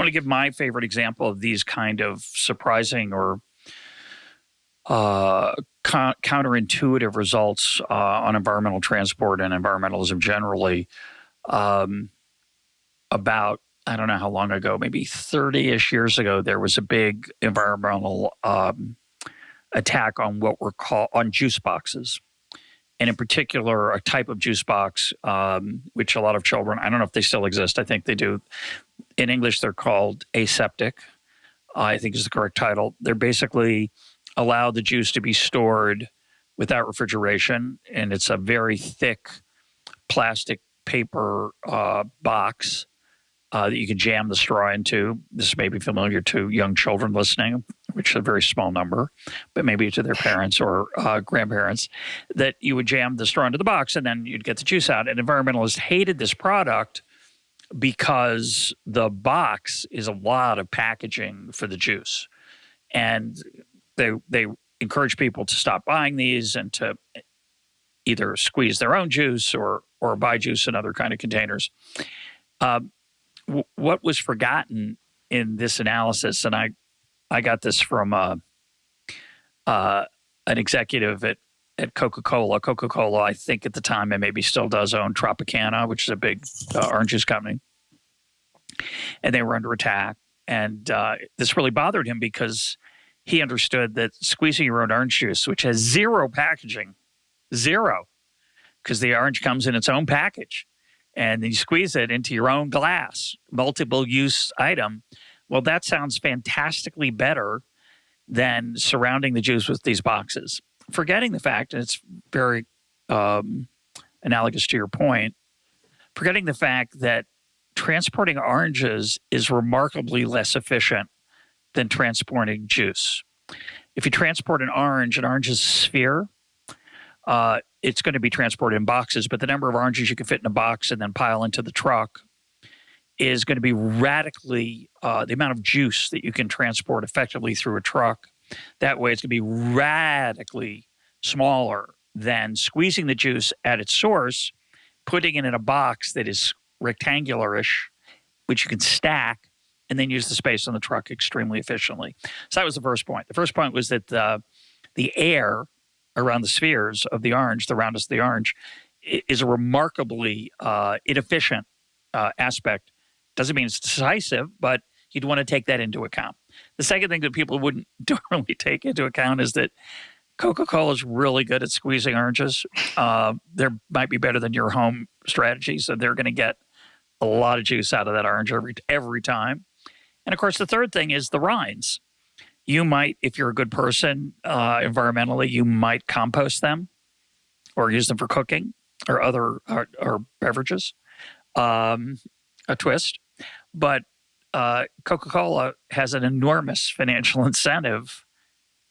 want to give my favorite example of these kind of surprising or counterintuitive results on environmental transport and environmentalism generally. About, I don't know how long ago, maybe 30-ish years ago, there was a big environmental attack on what were called on juice boxes. And in particular, a type of juice box, which a lot of children, I don't know if they still exist. I think they do. In English, they're called aseptic, I think is the correct title. They're basically allow the juice to be stored without refrigeration. And it's a very thick plastic paper box that you can jam the straw into. This may be familiar to young children listening, which is a very small number, but maybe to their parents or grandparents, that you would jam the straw into the box and then you'd get the juice out. And environmentalists hated this product because the box is a lot of packaging for the juice. And they encourage people to stop buying these and to either squeeze their own juice or buy juice in other kind of containers. What was forgotten in this analysis, and I got this from an executive at Coca-Cola. Coca-Cola, I think at the time, and maybe still does, own Tropicana, which is a big orange juice company. And they were under attack. And this really bothered him because he understood that squeezing your own orange juice, which has zero packaging, zero, because the orange comes in its own package, and then you squeeze it into your own glass, multiple use item. Well, that sounds fantastically better than surrounding the juice with these boxes. Forgetting the fact, and it's very analogous to your point, forgetting the fact that transporting oranges is remarkably less efficient than transporting juice. If you transport an orange is a sphere, it's going to be transported in boxes, but the number of oranges you can fit in a box and then pile into the truck is going to be radically, the amount of juice that you can transport effectively through a truck. That way, it's going to be radically smaller than squeezing the juice at its source, putting it in a box that is rectangular-ish, which you can stack, and then use the space on the truck extremely efficiently. So that was the first point. The first point was that the air around the spheres of the orange, the roundness of the orange, is a remarkably inefficient aspect. Doesn't mean it's decisive, but you'd want to take that into account. The second thing that people wouldn't really take into account is that Coca-Cola is really good at squeezing oranges. They might be better than your home strategy, so they're going to get a lot of juice out of that orange every time. And of course, the third thing is the rinds. You might, if you're a good person environmentally, you might compost them or use them for cooking or other or beverages, a twist. But Coca-Cola has an enormous financial incentive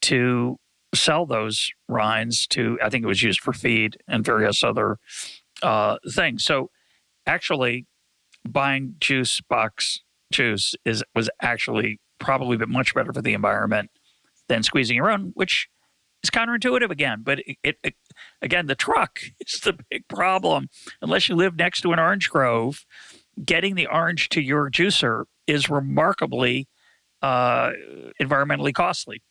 to sell those rinds to, I think it was used for feed and various other things. So actually buying juice box juice was actually probably much better for the environment than squeezing your own, which is counterintuitive again. But again, the truck is the big problem. Unless you live next to an orange grove, getting the orange to your juicer is remarkably environmentally costly.